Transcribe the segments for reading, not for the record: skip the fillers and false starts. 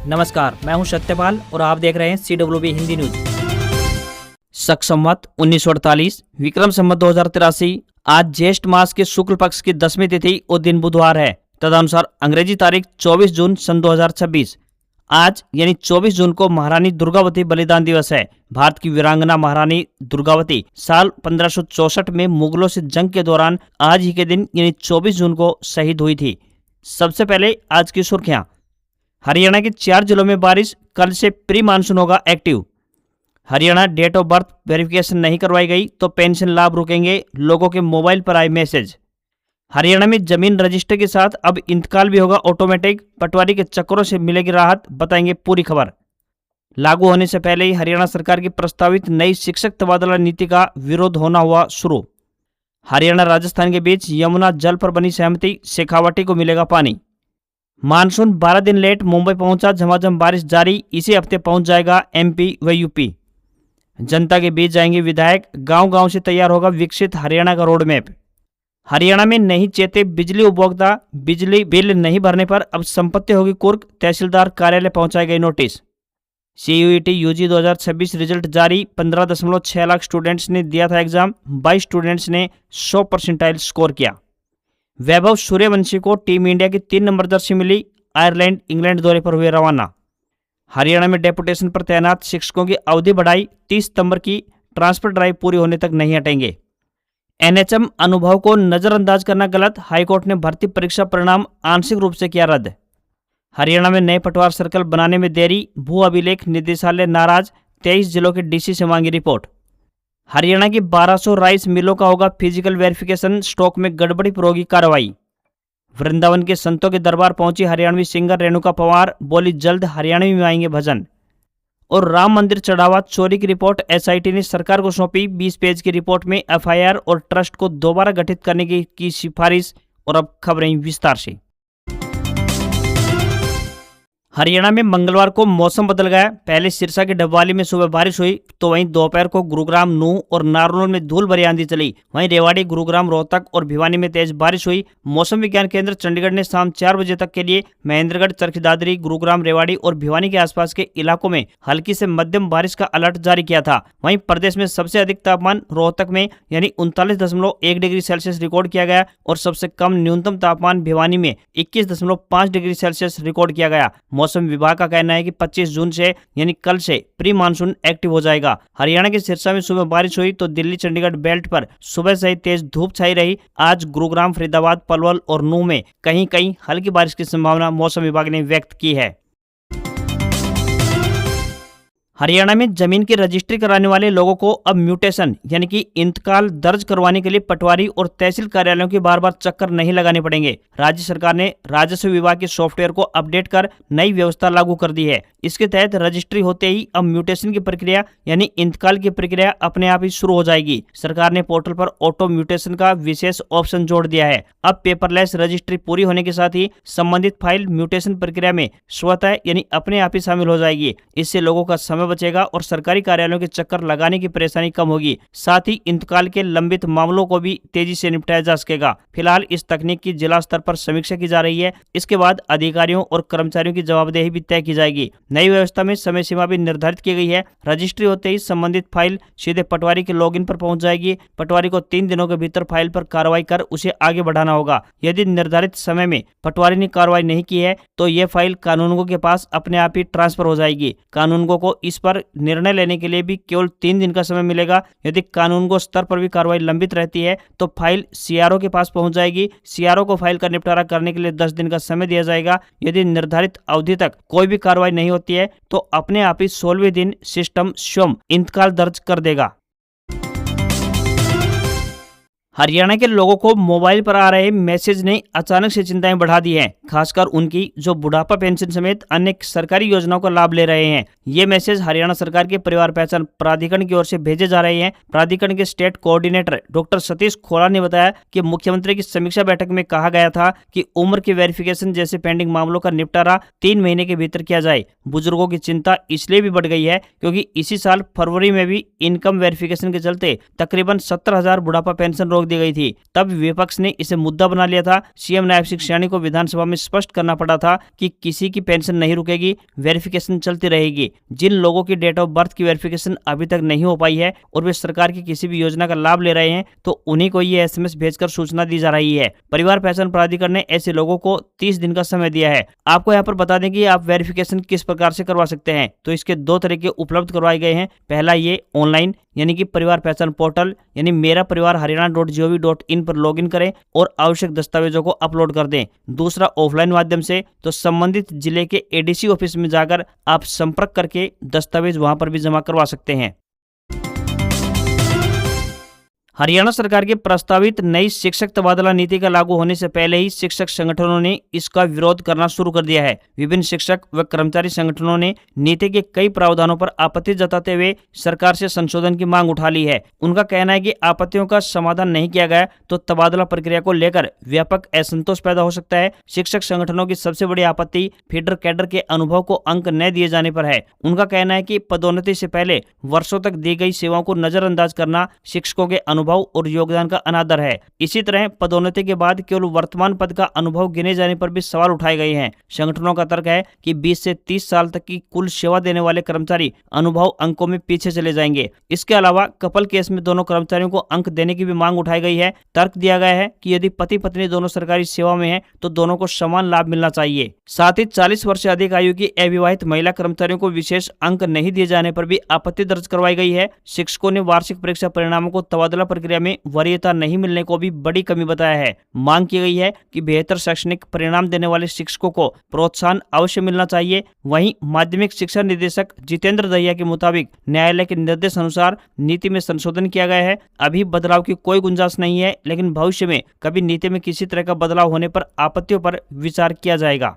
नमस्कार, मैं हूं सत्यपाल और आप देख रहे हैं CWB हिंदी न्यूज। शक संवत 1948 विक्रम संवत 2083 आज ज्येष्ठ मास के शुक्ल पक्ष की 10वीं तिथि और दिन बुधवार है। तदनुसार अंग्रेजी तारीख 24 जून सन 2026। आज यानी 24 जून को महारानी दुर्गावती बलिदान दिवस है। भारत की वीरांगना महारानी दुर्गावती साल 1564 में मुगलों से जंग के दौरान आज ही के दिन यानी 24 जून को शहीद हुई थी। सबसे पहले आज की सुर्खियां। हरियाणा के 4 जिलों में बारिश, कल से प्री मानसून होगा active. Haryana date of birth verification नहीं करवाई गई तो पेंशन लाभ रुकेंगे, लोगों के मोबाइल पर आए मैसेज। हरियाणा में जमीन रजिस्टर के साथ अब इंतकाल भी होगा ऑटोमेटिक, पटवारी के चक्करों से मिलेगी राहत, बताएंगे पूरी खबर। लागू होने से पहले ही हरियाणा सरकार की प्रस्तावित नई शिक्षक तबादला नीति का विरोध होना हुआ शुरू। हरियाणा राजस्थान के बीच यमुना जल पर बनी सहमति, शेखावाटी को मिलेगा पानी। मानसून 12 दिन लेट मुंबई पहुंचा, झमाझम बारिश जारी, इसी हफ्ते पहुंच जाएगा MP व UP। जनता के बीच जाएंगे विधायक, गांव-गांव से तैयार होगा विकसित हरियाणा का रोड मैप। हरियाणा में नहीं चेते बिजली उपभोक्ता, बिजली बिल नहीं भरने पर अब संपत्ति होगी कुर्क, तहसीलदार कार्यालय पहुंचाई गई नोटिस। CUET UG 2026 रिजल्ट जारी, 15.6 लाख स्टूडेंट्स ने दिया था एग्जाम, 22 स्टूडेंट्स ने 100% स्कोर किया। वैभव सूर्यवंशी को टीम इंडिया की 3 नंबर जर्सी मिली, आयरलैंड इंग्लैंड दौरे पर हुए रवाना। हरियाणा में डेपुटेशन पर तैनात शिक्षकों की अवधि बढ़ाई, 30 सितंबर की ट्रांसफर ड्राइव पूरी होने तक नहीं हटेंगे। NHM अनुभव को नजरअंदाज करना गलत, हाईकोर्ट ने भर्ती परीक्षा परिणाम आंशिक रूप से किया रद्द। हरियाणा में नए पटवार सर्कल बनाने में देरी, भू अभिलेख निदेशालय नाराज, 23 जिलों के DC से मांगी रिपोर्ट। हरियाणा की 1200 राइस मिलों का होगा फिजिकल वेरिफिकेशन, स्टॉक में गड़बड़ी पर होगी कार्रवाई। वृंदावन के संतों के दरबार पहुंची हरियाणवी सिंगर रेणुका पवार, बोली जल्द हरियाणवी में आएंगे भजन। और राम मंदिर चढ़ावा चोरी की रिपोर्ट SIT ने सरकार को सौंपी, 20 पेज की रिपोर्ट में FIR और ट्रस्ट को दोबारा गठित करने की सिफारिश। और अब खबरें विस्तार से। हरियाणा में मंगलवार को मौसम बदल गया। पहले सिरसा के डबवाली में सुबह बारिश हुई तो वहीं दोपहर को गुरुग्राम, नूंह और नारनौल में धूल भरी आंधी चली। वहीं रेवाड़ी, गुरुग्राम, रोहतक और भिवानी में तेज बारिश हुई। मौसम विज्ञान केंद्र चंडीगढ़ ने शाम 4 बजे तक के लिए महेंद्रगढ़, चरखी दादरी, गुरुग्राम, रेवाड़ी और भिवानी के आसपास के इलाकों में हल्की से मध्यम बारिश का अलर्ट जारी किया था। वहीं प्रदेश में सबसे अधिक तापमान रोहतक में यानी 39.1 डिग्री सेल्सियस रिकॉर्ड किया गया और सबसे कम न्यूनतम तापमान भिवानी में 21.5 डिग्री सेल्सियस रिकॉर्ड किया गया। मौसम विभाग का कहना है कि 25 जून से यानी कल से प्री मानसून एक्टिव हो जाएगा। हरियाणा के सिरसा में सुबह बारिश हुई तो दिल्ली चंडीगढ़ बेल्ट पर सुबह से ही तेज धूप छाई रही। आज गुरुग्राम, फरीदाबाद, पलवल और नूंह में कहीं कहीं हल्की बारिश की संभावना मौसम विभाग ने व्यक्त की है। हरियाणा में जमीन की रजिस्ट्री कराने वाले लोगों को अब म्यूटेशन यानी कि इंतकाल दर्ज करवाने के लिए पटवारी और तहसील कार्यालयों के बार बार चक्कर नहीं लगाने पड़ेंगे। राज्य सरकार ने राजस्व विभाग के सॉफ्टवेयर को अपडेट कर नई व्यवस्था लागू कर दी है। इसके तहत रजिस्ट्री होते ही अब म्यूटेशन की प्रक्रिया यानी इंतकाल की प्रक्रिया अपने आप ही शुरू हो जाएगी। सरकार ने पोर्टल पर ऑटो म्यूटेशन का विशेष ऑप्शन जोड़ दिया है। अब पेपरलेस रजिस्ट्री पूरी होने के साथ ही संबंधित फाइल म्यूटेशन प्रक्रिया में स्वतः यानी अपने आप ही शामिल हो जाएगी। इससे लोगों का समय बचेगा और सरकारी कार्यालयों के चक्कर लगाने की परेशानी कम होगी। साथ ही इंतकाल के लंबित मामलों को भी तेजी से निपटाया जा सकेगा। फिलहाल इस तकनीक की जिला स्तर पर समीक्षा की जा रही है। इसके बाद अधिकारियों और कर्मचारियों की जवाबदेही भी तय की जाएगी। नई व्यवस्था में समय सीमा भी निर्धारित की गई है। रजिस्ट्री होते ही संबंधित फाइल सीधे पटवारी के लॉगिन पर पहुंच जाएगी। पटवारी को 3 दिनों के भीतर फाइल पर कार्रवाई कर उसे आगे बढ़ाना होगा। यदि निर्धारित समय में पटवारी ने कार्रवाई नहीं की है तो यह फाइल कानूनगो के पास अपने आप ही ट्रांसफर हो जाएगी। कानूनगो को इस पर निर्णय लेने के लिए भी केवल 3 दिन का समय मिलेगा। यदि कानूनगो स्तर पर भी कार्रवाई लंबित रहती है तो फाइल CRO के पास पहुंच जाएगी। CRO को फाइल का निपटारा करने के लिए 10 दिन का समय दिया जाएगा। यदि निर्धारित अवधि तक कोई भी कार्रवाई नहीं होती है तो अपने आप ही 16वें दिन सिस्टम स्वयं इंतकाल दर्ज कर देगा। हरियाणा के लोगों को मोबाइल पर आ रहे मैसेज ने अचानक से चिंताएं बढ़ा दी हैं, खासकर उनकी जो बुढ़ापा पेंशन समेत अन्य सरकारी योजनाओं का लाभ ले रहे हैं। ये मैसेज हरियाणा सरकार के परिवार पहचान प्राधिकरण की ओर से भेजे जा रहे हैं। प्राधिकरण के स्टेट कोऑर्डिनेटर डॉक्टर सतीश खोला ने बताया कि मुख्यमंत्री की समीक्षा बैठक में कहा गया था कि उम्र की वेरिफिकेशन जैसे पेंडिंग मामलों का निपटारा 3 महीने के भीतर किया जाए। बुजुर्गों की चिंता इसलिए भी बढ़ गई है क्योंकि इसी साल फरवरी में भी इनकम वेरिफिकेशन के चलते तकरीबन 70,000 बुढ़ापा पेंशन रोक दी गई थी। तब विपक्ष ने इसे मुद्दा बना लिया था। सीएम नायब सिंह सैनी को विधानसभा में स्पष्ट करना पड़ा था कि किसी की पेंशन नहीं रुकेगी, वेरिफिकेशन चलती रहेगी। जिन लोगों की डेट ऑफ बर्थ की वेरिफिकेशन अभी तक नहीं हो पाई है और वे सरकार की किसी भी योजना का लाभ ले रहे हैं, तो उन्हीं को ये एसएमएस भेजकर सूचना दी जा रही है। परिवार पहचान प्राधिकरण ने ऐसे लोगों को 30 दिन का समय दिया है। आपको यहाँ पर बता दें कि आप वेरिफिकेशन किस प्रकार से करवा सकते हैं। तो इसके 2 तरीके उपलब्ध करवाए गए हैं। पहला ये ऑनलाइन यानी कि परिवार पहचान पोर्टल यानी मेरा परिवार हरियाणा.gov.in पर लॉगिन करें और आवश्यक दस्तावेजों को अपलोड कर दें। दूसरा ऑफलाइन माध्यम से, तो संबंधित जिले के एडीसी ऑफिस में जाकर आप संपर्क करके दस्तावेज वहां पर भी जमा करवा सकते हैं। हरियाणा सरकार की प्रस्तावित नई शिक्षक तबादला नीति का लागू होने से पहले ही शिक्षक संगठनों ने इसका विरोध करना शुरू कर दिया है। विभिन्न शिक्षक व कर्मचारी संगठनों ने नीति के कई प्रावधानों पर आपत्ति जताते हुए सरकार से संशोधन की मांग उठा ली है। उनका कहना है कि आपत्तियों का समाधान नहीं किया गया तो तबादला प्रक्रिया को लेकर व्यापक असंतोष पैदा हो सकता है। शिक्षक संगठनों की सबसे बड़ी आपत्ति फीडर कैडर के अनुभव को अंक न दिए जाने पर है। उनका कहना है कि पदोन्नति से पहले वर्षों तक दी गई सेवाओं को नजरअंदाज करना शिक्षकों के अनुभव और योगदान का अनादर है। इसी तरह पदोन्नति के बाद केवल वर्तमान पद का अनुभव गिने जाने पर भी सवाल उठाए गए हैं। संगठनों का तर्क है कि 20 से 30 साल तक की कुल सेवा देने वाले कर्मचारी अनुभव अंकों में पीछे चले जाएंगे। इसके अलावा कपल केस में दोनों कर्मचारियों को अंक देने की भी मांग उठाई गई है। तर्क दिया गया है कि यदि पति पत्नी दोनों सरकारी सेवा में हैं तो दोनों को समान लाभ मिलना चाहिए। साथ ही 40 वर्ष से अधिक आयु की अविवाहित महिला कर्मचारियों को विशेष अंक नहीं दिए जाने पर भी आपत्ति दर्ज करवाई गई है। शिक्षकों ने वार्षिक परीक्षा परिणामों को तबादला प्रक्रिया में वरीयता नहीं मिलने को भी बड़ी कमी बताया है। मांग की गई है कि बेहतर शैक्षणिक परिणाम देने वाले शिक्षकों को प्रोत्साहन अवश्य मिलना चाहिए। वहीं माध्यमिक शिक्षा निदेशक जितेंद्र दहिया के मुताबिक न्यायालय के निर्देश अनुसार नीति में संशोधन किया गया है। अभी बदलाव की कोई गुंजाइश नहीं है, लेकिन भविष्य में कभी नीति में किसी तरह का बदलाव होने पर आपत्तियों पर विचार किया जाएगा।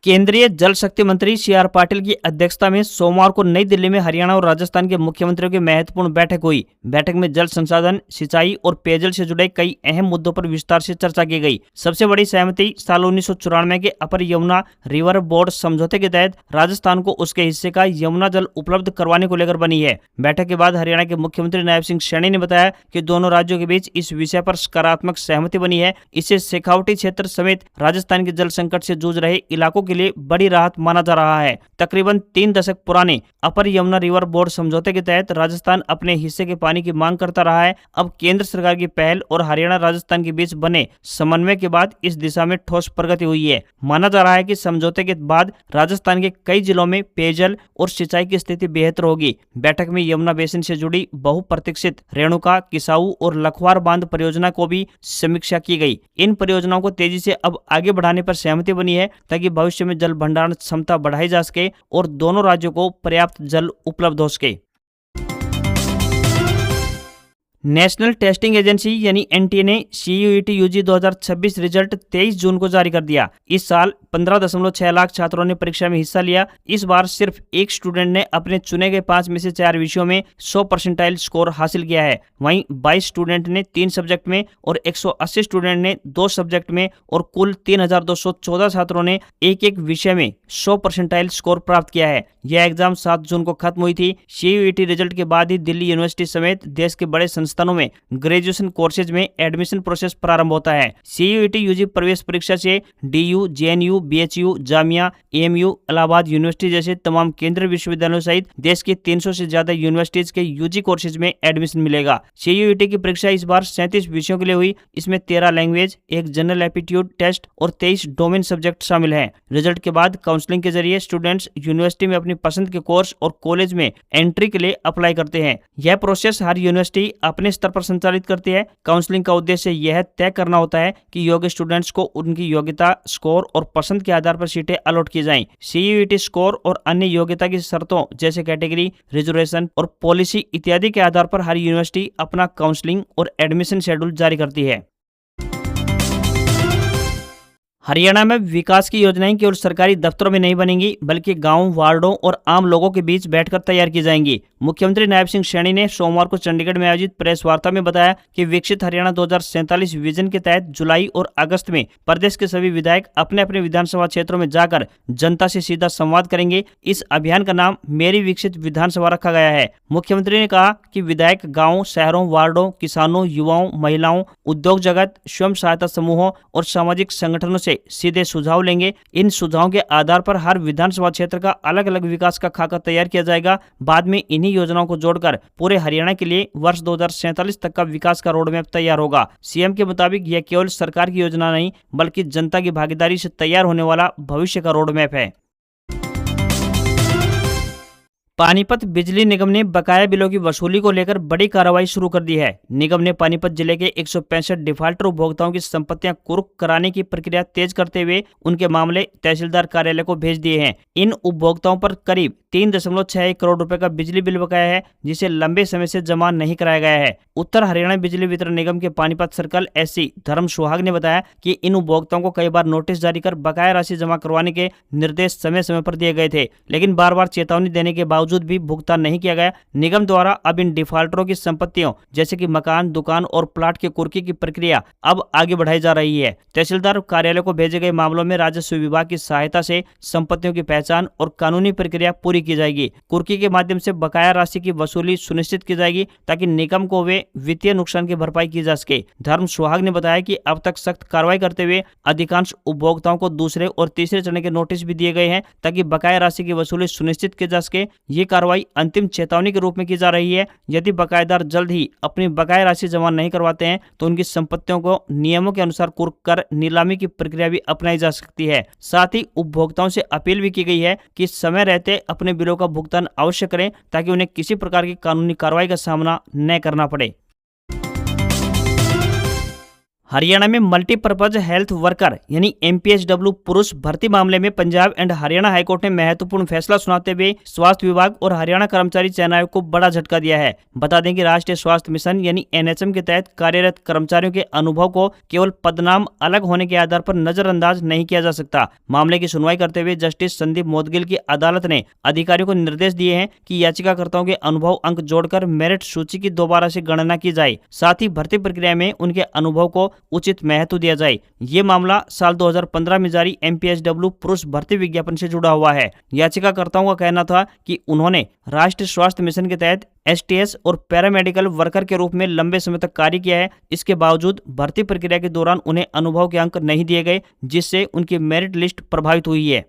केंद्रीय जल शक्ति मंत्री CR पाटिल की अध्यक्षता में सोमवार को नई दिल्ली में हरियाणा और राजस्थान के मुख्यमंत्रियों की महत्वपूर्ण बैठक हुई। बैठक में जल संसाधन, सिंचाई और पेयजल से जुड़े कई अहम मुद्दों पर विस्तार से चर्चा की गई। सबसे बड़ी सहमति साल 1994 के अपर यमुना रिवर बोर्ड समझौते के तहत राजस्थान को उसके हिस्से का यमुना जल उपलब्ध करवाने को लेकर बनी है। बैठक के बाद हरियाणा के मुख्यमंत्री नायब सिंह सैनी ने बताया कि दोनों राज्यों के बीच इस विषय पर सकारात्मक सहमति बनी है। इससे शेखावटी क्षेत्र समेत राजस्थान के जल संकट से जूझ रहे इलाकों के लिए बड़ी राहत माना जा रहा है। तकरीबन 3 दशक पुराने अपर यमुना रिवर बोर्ड समझौते के तहत राजस्थान अपने हिस्से के पानी की मांग करता रहा है। अब केंद्र सरकार की पहल और हरियाणा राजस्थान के बीच बने समन्वय के बाद इस दिशा में ठोस प्रगति हुई है। माना जा रहा है कि समझौते के बाद राजस्थान के कई जिलों में पेयजल और सिंचाई की स्थिति बेहतर होगी। बैठक में यमुना बेसिन से जुड़ी बहुप्रतीक्षित रेणुका, किसाऊ और लखवार बांध परियोजना को भी समीक्षा की गई। इन परियोजनाओं को तेजी से अब आगे बढ़ाने पर सहमति बनी है ताकि भविष्य में जल भंडारण क्षमता बढ़ाई जा सके और दोनों राज्यों को पर्याप्त जल उपलब्ध हो सके। नेशनल टेस्टिंग एजेंसी यानी एनटीए ने CUET UG 2026 रिजल्ट 23 जून को जारी कर दिया। इस साल 15.6 लाख छात्रों ने परीक्षा में हिस्सा लिया। इस बार सिर्फ एक स्टूडेंट ने अपने चुने गए 5 में से 4 विषयों में 100 परसेंटाइल स्कोर हासिल किया है। वहीं 22 स्टूडेंट ने 3 सब्जेक्ट में और 180 स्टूडेंट ने 2 सब्जेक्ट में और कुल 3214 छात्रों ने एक विषय में 100 परसेंटाइल स्कोर प्राप्त किया है। यह एग्जाम 7 जून को खत्म हुई थी। CUET रिजल्ट के बाद ही दिल्ली यूनिवर्सिटी समेत देश के बड़े संस्थानों में ग्रेजुएशन कोर्सेज में एडमिशन प्रोसेस प्रारंभ होता है। CUET UG प्रवेश परीक्षा से DU, JNU, BHU, Jamia, AMU, Allahabad university जैसे तमाम केंद्रीय विश्वविद्यालयों सहित देश के 300 से ज्यादा यूनिवर्सिटीज के UG कोर्सेज में एडमिशन मिलेगा। CUET की परीक्षा इस बार 37 विषयों के लिए हुई। इसमें 13 लैंग्वेज, 1 जनरल एप्टीट्यूड टेस्ट और 23 डोमेन सब्जेक्ट शामिल हैं। रिजल्ट के बाद काउंसलिंग के जरिए स्टूडेंट्स यूनिवर्सिटी में अपनी पसंद के कोर्स और कॉलेज में एंट्री के लिए अप्लाई करते हैं। यह प्रोसेस हर यूनिवर्सिटी अपने स्तर पर संचालित करती है। काउंसलिंग का उद्देश्य यह तय करना होता है कि योग्य स्टूडेंट्स को उनकी योग्यता, स्कोर और पसंद के आधार पर सीटें अलॉट की जाएं। CUET स्कोर और अन्य योग्यता की शर्तों जैसे कैटेगरी, रिजर्वेशन और पॉलिसी इत्यादि के आधार पर हर यूनिवर्सिटी अपना काउंसलिंग और एडमिशन शेड्यूल जारी करती है। हरियाणा में विकास की योजनाएं केवल सरकारी दफ्तरों में नहीं बनेंगी, बल्कि गांव, वार्डों और आम लोगों के बीच बैठकर तैयार की जाएंगी। मुख्यमंत्री नायब सिंह सैनी ने सोमवार को चंडीगढ़ में आयोजित प्रेस वार्ता में बताया कि विकसित हरियाणा 2047 विजन के तहत जुलाई और अगस्त में प्रदेश के सभी विधायक अपने अपने विधानसभा क्षेत्रों में जाकर जनता से सीधा संवाद करेंगे। इस अभियान का नाम मेरी विकसित विधानसभा रखा गया है। मुख्यमंत्री ने कहा कि विधायक गाँव, शहरों, वार्डों, किसानों, युवाओं, महिलाओं, उद्योग जगत, स्वयं सहायता समूहों और सामाजिक संगठनों से सीधे सुझाव लेंगे। इन सुझावों के आधार पर हर विधानसभा क्षेत्र का अलग अलग विकास का खाका तैयार किया जाएगा। बाद में इन्हीं योजनाओं को जोड़कर पूरे हरियाणा के लिए वर्ष 2047 तक का विकास का रोड मैप तैयार होगा। सीएम के मुताबिक यह केवल सरकार की योजना नहीं, बल्कि जनता की भागीदारी से तैयार होने वाला भविष्य का रोड मैप है। पानीपत बिजली निगम ने बकाया बिलों की वसूली को लेकर बड़ी कार्रवाई शुरू कर दी है। निगम ने पानीपत जिले के 165 डिफाल्टर उपभोक्ताओं की संपत्तियां कुर्क कराने की प्रक्रिया तेज करते हुए उनके मामले तहसीलदार कार्यालय को भेज दिए हैं। इन उपभोक्ताओं पर करीब 3.61 करोड़ रुपए का बिजली बिल बकाया है, जिसे लंबे समय से जमा नहीं कराया गया है। उत्तर हरियाणा बिजली वितरण निगम के पानीपत सर्कल एससी धर्म सुहाग ने बताया कि इन उपभोक्ताओं को कई बार नोटिस जारी कर बकाया राशि जमा करवाने के निर्देश समय समय पर दिए गए थे, लेकिन बार बार चेतावनी देने के बावजूद भी भुगतान नहीं किया गया। निगम द्वारा अब इन डिफाल्टरों की संपत्तियों जैसे कि मकान, दुकान और प्लाट के कुर्की की प्रक्रिया अब आगे बढ़ाई जा रही है। तहसीलदार कार्यालय को भेजे गए मामलों में राजस्व विभाग की सहायता से संपत्तियों की पहचान और कानूनी प्रक्रिया पूरी की जाएगी। कुर्की के माध्यम से बकाया राशि की वसूली सुनिश्चित की जाएगी ताकि निगम को वे वित्तीय नुकसान की भरपाई की जा सके। धर्म सुहाग ने बताया कि अब तक सख्त कार्रवाई करते हुए अधिकांश उपभोक्ताओं को दूसरे और तीसरे चरण के नोटिस भी दिए गए हैं ताकि बकाया राशि की वसूली सुनिश्चित की जा सके। ये कार्रवाई अंतिम चेतावनी के रूप में की जा रही है। यदि बकायेदार जल्द ही अपनी बकाया राशि जमा नहीं करवाते हैं तो उनकी संपत्तियों को नियमों के अनुसार कुर्क कर नीलामी की प्रक्रिया भी अपनाई जा सकती है। साथ ही उपभोक्ताओं से अपील भी की गई है कि समय रहते अपने बिलों का भुगतान अवश्य करें ताकि उन्हें किसी प्रकार की कानूनी कार्रवाई का सामना न करना पड़े। हरियाणा में मल्टीपर्पज हेल्थ वर्कर यानी MPHW पुरुष भर्ती मामले में पंजाब एंड हरियाणा हाईकोर्ट ने महत्वपूर्ण फैसला सुनाते हुए स्वास्थ्य विभाग और हरियाणा कर्मचारी चयन आयोग को बड़ा झटका दिया है। बता दें कि राष्ट्रीय स्वास्थ्य मिशन यानी NHM के तहत कार्यरत कर्मचारियों के अनुभव को केवल पदनाम अलग होने के आधार पर नजरअंदाज नहीं किया जा सकता। मामले की सुनवाई करते हुए जस्टिस संदीप मोदगिल की अदालत ने अधिकारियों को निर्देश दिए हैं कि याचिकाकर्ताओं के अनुभव अंक जोड़कर मेरिट सूची की दोबारा से गणना की जाए। साथ ही भर्ती प्रक्रिया में उनके अनुभव को उचित महत्व दिया जाए। ये मामला साल 2015 में जारी MPHW पुरुष भर्ती विज्ञापन से जुड़ा हुआ है। याचिकाकर्ताओं का कहना था कि उन्होंने राष्ट्रीय स्वास्थ्य मिशन के तहत STS और पैरामेडिकल वर्कर के रूप में लंबे समय तक कार्य किया है। इसके बावजूद भर्ती प्रक्रिया के दौरान उन्हें अनुभव के अंक नहीं दिए गए, जिससे उनकी मेरिट लिस्ट प्रभावित हुई है।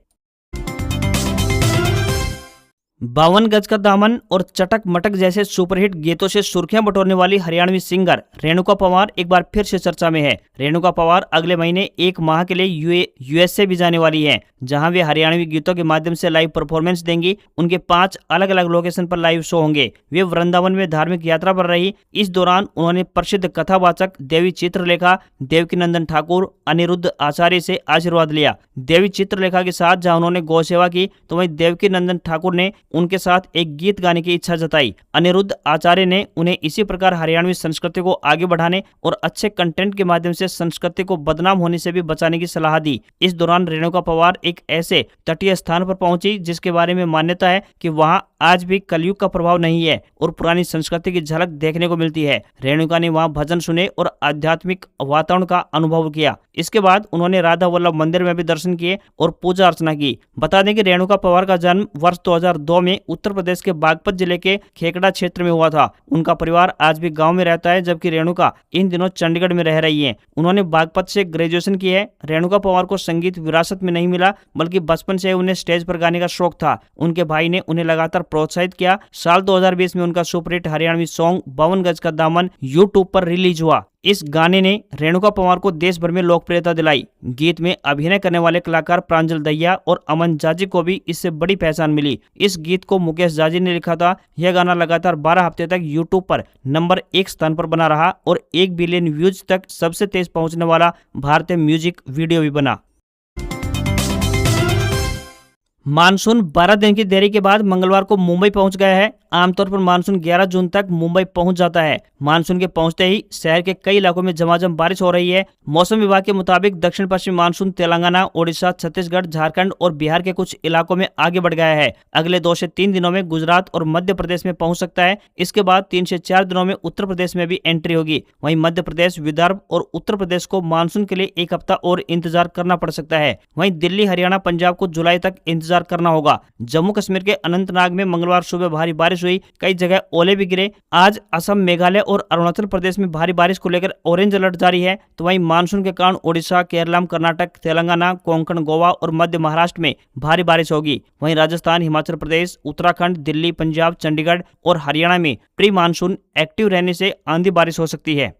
52 गज का दामन और चटक मटक जैसे सुपरहिट गीतों से सुर्खियां बटोरने वाली हरियाणवी सिंगर रेणुका पवार एक बार फिर से चर्चा में है। रेणुका पवार अगले महीने 1 माह के लिए USA भी जाने वाली हैं, जहां वे हरियाणवी गीतों के माध्यम से लाइव परफॉर्मेंस देंगी। उनके 5 अलग अलग लोकेशन पर लाइव शो होंगे। वे वृंदावन में धार्मिक यात्रा पर रही। इस दौरान उन्होंने प्रसिद्ध कथावाचक देवी चित्रलेखा देवकीनंदन ठाकुर, अनिरुद्ध आचार्य से आशीर्वाद लिया। देवी चित्रलेखा के साथ जहां उन्होंने गौ सेवा की, तो वहीं देवकीनंदन ठाकुर ने उनके साथ एक गीत गाने की इच्छा जताई। अनिरुद्ध आचार्य ने उन्हें इसी प्रकार हरियाणवी संस्कृति को आगे बढ़ाने और अच्छे कंटेंट के माध्यम से संस्कृति को बदनाम होने से भी बचाने की सलाह दी। इस दौरान रेणुका पवार एक ऐसे तटीय स्थान पर पहुंची जिसके बारे में मान्यता है कि वहां आज भी कलयुग का प्रभाव नहीं है और पुरानी संस्कृति की झलक देखने को मिलती है। रेणुका ने वहां भजन सुने और आध्यात्मिक वातावरण का अनुभव किया। इसके बाद उन्होंने राधा वल्लभ मंदिर में भी दर्शन किए और पूजा अर्चना की। बता दें कि रेणुका पवार का जन्म वर्ष 2002 में उत्तर प्रदेश के बागपत जिले के खेकड़ा क्षेत्र में हुआ था। उनका परिवार आज भी गांव में रहता है, जबकि रेणुका इन दिनों चंडीगढ़ में रह रही है। उन्होंने बागपत से ग्रेजुएशन की है। रेणुका पवार को संगीत विरासत में नहीं मिला, बल्कि बचपन से उन्हें स्टेज पर गाने का शौक था। उनके भाई ने उन्हें लगातार प्रोत्साहित किया। साल 2020 में उनका सुपरहिट हरियाणवी सॉन्ग 52 गज का दामन यूट्यूब पर रिलीज हुआ। इस गाने ने रेणुका पवार को देश भर में लोकप्रियता दिलाई। गीत में अभिनय करने वाले कलाकार प्रांजल दहिया और अमन जाजी को भी इससे बड़ी पहचान मिली। इस गीत को मुकेश जाजी ने लिखा था। यह गाना लगातार 12 हफ्ते तक यूट्यूब पर नंबर 1 स्थान पर बना रहा और 1 बिलियन व्यूज तक सबसे तेज पहुंचने वाला भारतीय म्यूजिक वीडियो भी बना। मानसून 12 दिन की देरी के बाद मंगलवार को मुंबई पहुंच गया है। आमतौर पर मानसून 11 जून तक मुंबई पहुंच जाता है। मानसून के पहुंचते ही शहर के कई इलाकों में झमाझम बारिश हो रही है। मौसम विभाग के मुताबिक दक्षिण पश्चिमी मानसून तेलंगाना, ओडिशा, छत्तीसगढ़, झारखंड और बिहार के कुछ इलाकों में आगे बढ़ गया है। अगले 2 से 3 दिनों में गुजरात और मध्य प्रदेश में पहुंच सकता है। इसके बाद 3 से 4 दिनों में उत्तर प्रदेश में भी एंट्री होगी। वहीं मध्य प्रदेश, विदर्भ और उत्तर प्रदेश को मानसून के लिए 1 हफ्ता और इंतजार करना पड़ सकता है। वहीं दिल्ली, हरियाणा, पंजाब को जुलाई तक इंतजार करना होगा। जम्मू कश्मीर के अनंतनाग में मंगलवार सुबह भारी बारिश हुई, कई जगह ओले भी गिरे। आज असम, मेघालय और अरुणाचल प्रदेश में भारी बारिश को लेकर ऑरेंज अलर्ट जारी है। तो वहीं मानसून के कारण ओडिशा, केरलम, कर्नाटक, तेलंगाना, कोंकण, गोवा और मध्य महाराष्ट्र में भारी बारिश होगी। वहीं राजस्थान, हिमाचल प्रदेश, उत्तराखंड, दिल्ली, पंजाब, चंडीगढ़ और हरियाणा में प्री मानसून एक्टिव रहने से आंधी बारिश हो सकती है।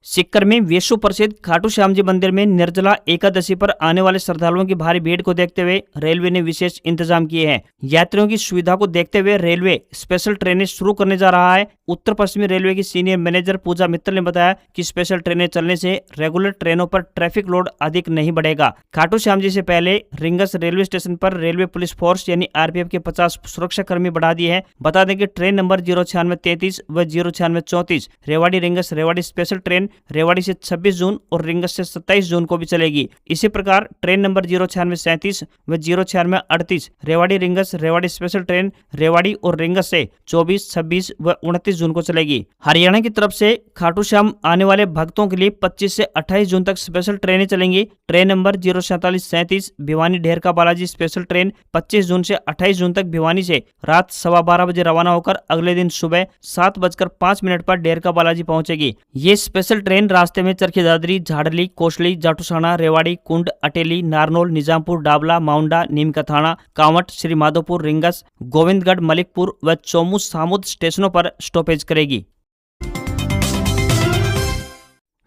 सीकर में विश्व प्रसिद्ध खाटू श्याम जी मंदिर में निर्जला एकादशी पर आने वाले श्रद्धालुओं की भारी भीड़ को देखते हुए रेलवे ने विशेष इंतजाम किए हैं। यात्रियों की सुविधा को देखते हुए रेलवे स्पेशल ट्रेनें शुरू करने जा रहा है। उत्तर पश्चिमी रेलवे की सीनियर मैनेजर पूजा मित्तल ने बताया कि स्पेशल ट्रेनें चलने से रेगुलर ट्रेनों पर ट्रैफिक लोड अधिक नहीं बढ़ेगा। खाटू श्याम जी से पहले रिंगस रेलवे स्टेशन पर रेलवे पुलिस फोर्स यानी आरपीएफ के 50 सुरक्षा कर्मी बढ़ा दिए हैं। बता दें कि ट्रेन नंबर 09633 व 09634 Rewari rings Rewari special train Rewari से 26 जून और रिंगस से 27 जून को भी चलेगी। इसी प्रकार ट्रेन नंबर 09637 व 09638 Rewari rings Rewari special train Rewari और रिंगस से 24, 26 व 29 जून को चलेगी। हरियाणा की तरफ से खाटू श्याम आने वाले भक्तों के लिए 25 से 28 जून तक स्पेशल ट्रेनें चलेंगी। Train number 04737 Bhiwani ढेरका Balaji special train 25 जून से 28 जून तक भिवानी से रात 12:15 बजे रवाना होकर अगले दिन सुबह 7:05 पर ढेरका बालाजी पहुंचेगी। ये स्पेशल ट्रेन रास्ते में चरखी दादरी, झाड़ली, कोसली, जाटूसाना, रेवाड़ी, कुंड, अटेली, नारनौल, निजामपुर, डाबला, माउंडा, नीम का थाना, कांवट, श्री माधोपुर, रिंगस, गोविंदगढ़, मलिकपुर व चोमू सामुद स्टेशनों पर स्टॉपेज करेगी।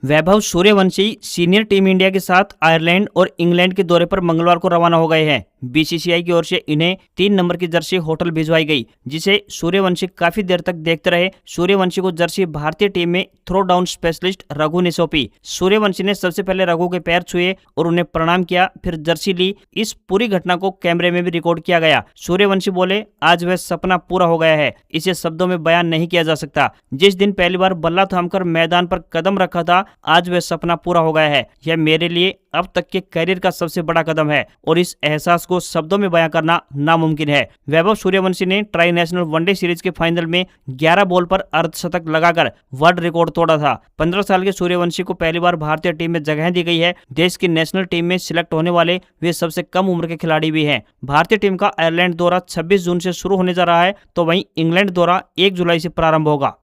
Vaibhav Suryavanshi senior team India के साथ आयरलैंड और इंग्लैंड के दौरे पर मंगलवार को रवाना हो गए हैं। बीसीसीआई की ओर से इन्हें 3 नंबर की जर्सी होटल भिजवाई गई, जिसे सूर्यवंशी काफी देर तक देखते रहे। सूर्यवंशी को जर्सी भारतीय टीम में थ्रो डाउन स्पेशलिस्ट रघु ने सौंपी। सूर्यवंशी ने सबसे पहले रघु के पैर छुए और उन्हें प्रणाम किया, फिर जर्सी ली। इस पूरी घटना को कैमरे में भी रिकॉर्ड किया गया। सूर्यवंशी बोले, आज वह सपना पूरा हो गया है, इसे शब्दों में बयान नहीं किया जा सकता। जिस दिन पहली बार बल्ला थामकर मैदान पर कदम रखा था, आज वह सपना पूरा हो गया है। यह मेरे लिए अब तक के करियर का सबसे बड़ा कदम है और इस एहसास को शब्दों में बयां करना नामुमकिन है। वैभव सूर्यवंशी ने ट्राई नेशनल वनडे सीरीज के फाइनल में 11 बॉल पर अर्धशतक लगाकर वर्ल्ड रिकॉर्ड तोड़ा था। 15 साल के सूर्यवंशी को पहली बार भारतीय टीम में जगह दी गई है। देश की नेशनल टीम में सिलेक्ट होने वाले वे सबसे कम उम्र के खिलाड़ी भी हैं। भारतीय टीम का आयरलैंड दौरा 26 जून से शुरू होने जा रहा है, तो वहीं इंग्लैंड दौरा 1 जुलाई से प्रारंभ होगा।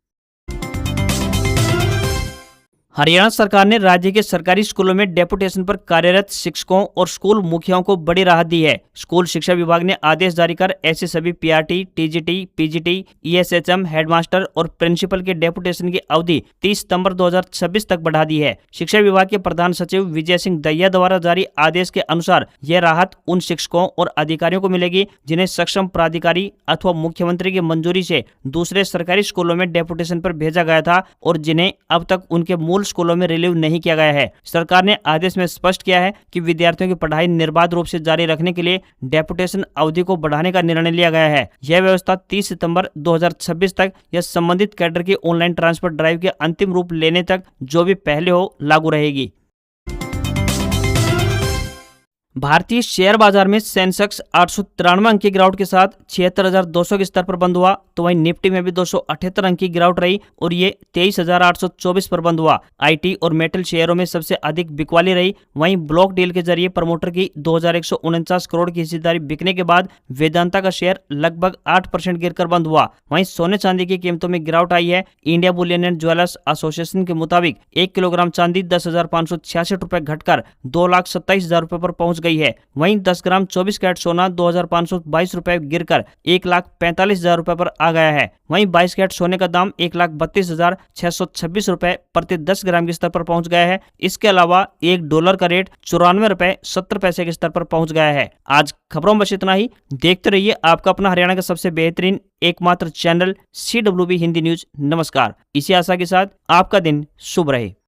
हरियाणा सरकार ने राज्य के सरकारी स्कूलों में डेपुटेशन पर कार्यरत शिक्षकों और स्कूल मुखियाओं को बड़ी राहत दी है। स्कूल शिक्षा विभाग ने आदेश जारी कर ऐसे सभी पीआरटी, टीजीटी, पीजीटी, ईएसएचएम, हेडमास्टर और प्रिंसिपल के डेपुटेशन की अवधि 30 सितंबर 2026 तक बढ़ा दी है। शिक्षा विभाग के प्रधान सचिव विजय सिंह दहिया द्वारा जारी आदेश के अनुसार यह राहत उन शिक्षकों और अधिकारियों को मिलेगी जिन्हें सक्षम प्राधिकारी अथवा मुख्यमंत्री की मंजूरी से दूसरे सरकारी स्कूलों में डेपुटेशन पर भेजा गया था और जिन्हें अब तक उनके मूल स्कूलों में रिलीव नहीं किया गया है। सरकार ने आदेश में स्पष्ट किया है कि विद्यार्थियों की पढ़ाई निर्बाध रूप से जारी रखने के लिए डेपुटेशन अवधि को बढ़ाने का निर्णय लिया गया है। यह व्यवस्था 30 सितंबर 2026 तक या संबंधित कैडर की ऑनलाइन ट्रांसफर ड्राइव के अंतिम रूप लेने तक जो भी पहले हो लागू रहेगी। भारतीय शेयर बाजार में सेंसेक्स 893 अंक की गिरावट के साथ 76,200 के स्तर पर बंद हुआ, तो वहीं निफ्टी में भी 278 अंक की गिरावट रही और ये 23,824 पर बंद हुआ। आईटी और मेटल शेयरों में सबसे अधिक बिकवाली रही। वहीं ब्लॉक डील के जरिए प्रमोटर की 2,149 करोड़ की हिस्सेदारी बिकने के बाद वेदांता का शेयर लगभग 8% गिरकर बंद हुआ। वहीं सोने चांदी की कीमतों में गिरावट आई है। India Boolean and jewellers association के मुताबिक 1 किलोग्राम चांदी 10,566 रुपए घटकर 2,27,000 रुपए पर पहुंच गई है। वहीं 10 ग्राम 24 कैरेट सोना 2,522 रुपए गिरकर 1,45,000 रुपए पर आ गया है। वहीं 22 कैरेट सोने का दाम 1,32,626 रुपए प्रति 10 ग्राम के स्तर पर पहुंच गया है। इसके अलावा $1 का रेट 94 रुपए 70 पैसे के स्तर पर पहुंच गया है। आज खबरों में बस इतना ही। देखते रहिए आपका अपना हरियाणा का सबसे बेहतरीन एकमात्र चैनल CWB हिंदी न्यूज। नमस्कार। इसी आशा के साथ आपका दिन शुभ रहे।